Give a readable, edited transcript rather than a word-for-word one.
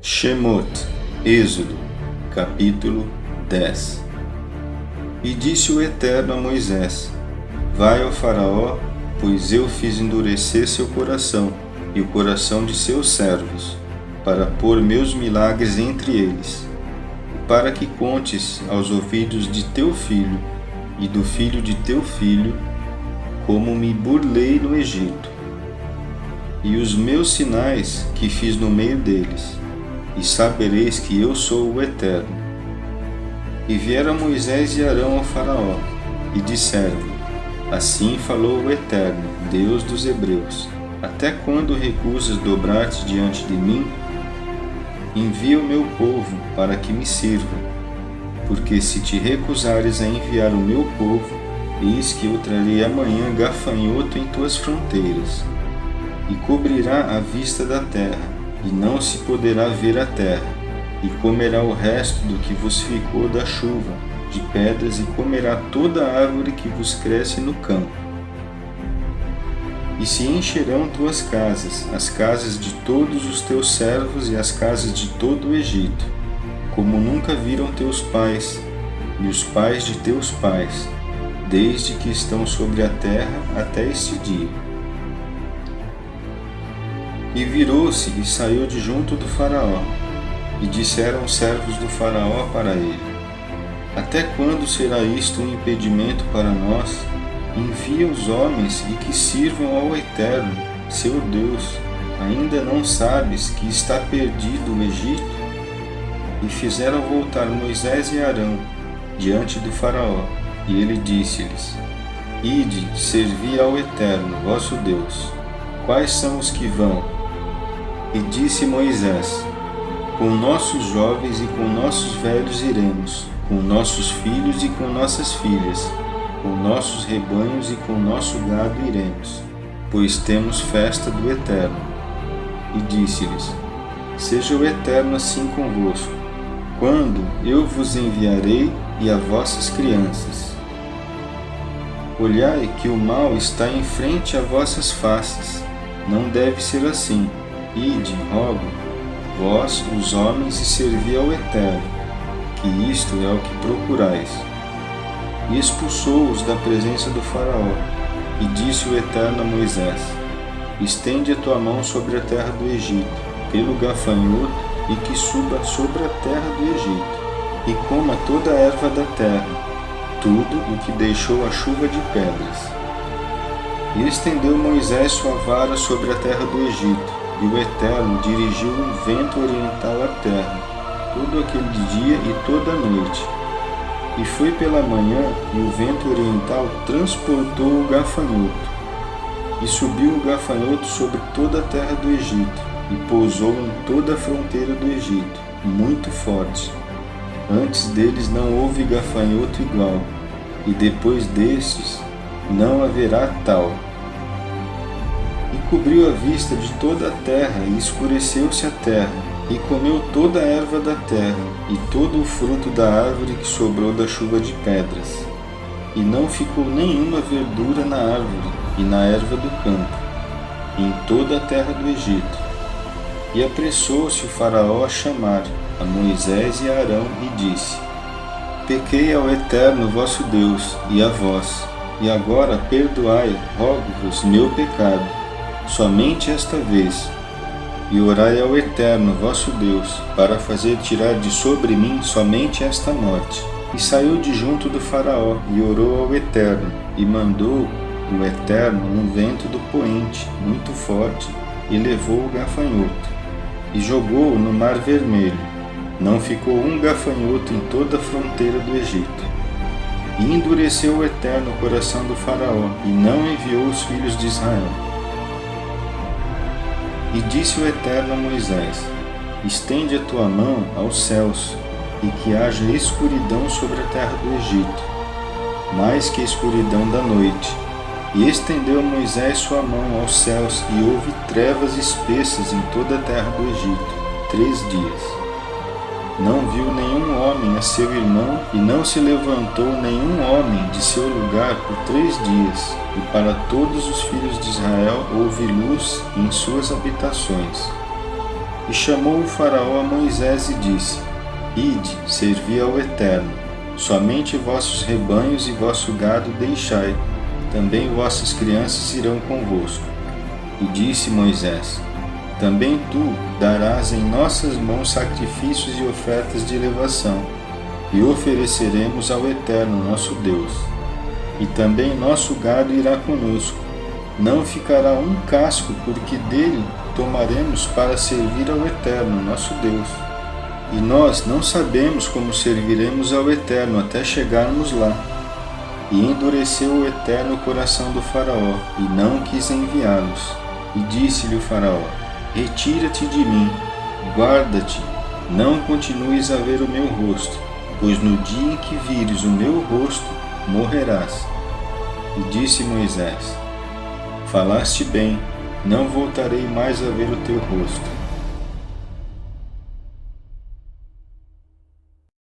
Shemot, Êxodo, capítulo 10. E disse o Eterno a Moisés: Vai ao Faraó, pois eu fiz endurecer seu coração e o coração de seus servos, para pôr meus milagres entre eles, e para que contes aos ouvidos de teu filho e do filho de teu filho, como me burlei no Egito, e os meus sinais que fiz no meio deles, e sabereis que eu sou o Eterno. E vieram Moisés e Arão ao Faraó, e disseram: Assim falou o Eterno, Deus dos Hebreus: Até quando recusas dobrar-te diante de mim? Envia o meu povo para que me sirva, porque se te recusares a enviar o meu povo, eis que eu trarei amanhã gafanhoto em tuas fronteiras, e cobrirá a vista da terra, e não se poderá ver a terra, e comerá o resto do que vos ficou da chuva, de pedras, e comerá toda a árvore que vos cresce no campo. E se encherão tuas casas, as casas de todos os teus servos e as casas de todo o Egito, como nunca viram teus pais, e os pais de teus pais, desde que estão sobre a terra até este dia. E virou-se e saiu de junto do Faraó, e disseram os servos do Faraó para ele: Até quando será isto um impedimento para nós? Envia os homens e que sirvam ao Eterno, seu Deus. Ainda não sabes que está perdido o Egito? E fizeram voltar Moisés e Arão diante do Faraó, e ele disse-lhes: Ide, servi ao Eterno, vosso Deus. Quais são os que vão? E disse Moisés: Com nossos jovens e com nossos velhos iremos, com nossos filhos e com nossas filhas, com nossos rebanhos e com nosso gado iremos, pois temos festa do Eterno. E disse-lhes: Seja o Eterno assim convosco, quando eu vos enviarei e a vossas crianças. Olhai que o mal está em frente a vossas faces, não deve ser assim. Ide, rogo, vós, os homens, e servi ao Eterno, que isto é o que procurais. E expulsou-os da presença do Faraó, e disse o Eterno a Moisés: Estende a tua mão sobre a terra do Egito, pelo gafanhoto, e que suba sobre a terra do Egito, e coma toda a erva da terra, tudo o que deixou a chuva de pedras. E estendeu Moisés sua vara sobre a terra do Egito, e o Eterno dirigiu um vento oriental à terra, todo aquele dia e toda a noite. E foi pela manhã, e o vento oriental transportou o gafanhoto. E subiu o gafanhoto sobre toda a terra do Egito, e pousou em toda a fronteira do Egito, muito forte. Antes deles não houve gafanhoto igual, e depois destes não haverá tal. E cobriu a vista de toda a terra, e escureceu-se a terra, e comeu toda a erva da terra, e todo o fruto da árvore que sobrou da chuva de pedras. E não ficou nenhuma verdura na árvore, e na erva do campo, em toda a terra do Egito. E apressou-se o Faraó a chamar a Moisés e a Arão, e disse: Pequei ao Eterno vosso Deus, e a vós, e agora perdoai, rogo-vos, meu pecado, somente esta vez, e orai ao Eterno vosso Deus, para fazer tirar de sobre mim somente esta morte. E saiu de junto do Faraó, e orou ao Eterno, e mandou o Eterno um vento do poente, muito forte, e levou o gafanhoto, e jogou-o no mar vermelho. Não ficou um gafanhoto em toda a fronteira do Egito. E endureceu o Eterno o coração do Faraó, e não enviou os filhos de Israel. E disse o Eterno a Moisés: Estende a tua mão aos céus, e que haja escuridão sobre a terra do Egito, mais que a escuridão da noite. E estendeu Moisés sua mão aos céus, e houve trevas espessas em toda a terra do Egito, 3 dias. Não viu nenhum homem a seu irmão, e não se levantou nenhum homem de seu lugar por 3 dias, e para todos os filhos de Israel houve luz em suas habitações. E chamou o Faraó a Moisés e disse: Ide, servi ao Eterno, somente vossos rebanhos e vosso gado deixai, também vossas crianças irão convosco. E disse Moisés: Também tu darás em nossas mãos sacrifícios e ofertas de elevação, e ofereceremos ao Eterno nosso Deus. E também nosso gado irá conosco. Não ficará um casco, porque dele tomaremos para servir ao Eterno nosso Deus. E nós não sabemos como serviremos ao Eterno até chegarmos lá. E endureceu o Eterno o coração do Faraó, e não quis enviá-los. E disse-lhe o Faraó: Retira-te de mim, guarda-te, não continues a ver o meu rosto, pois no dia em que vires o meu rosto, morrerás. E disse Moisés: Falaste bem, não voltarei mais a ver o teu rosto.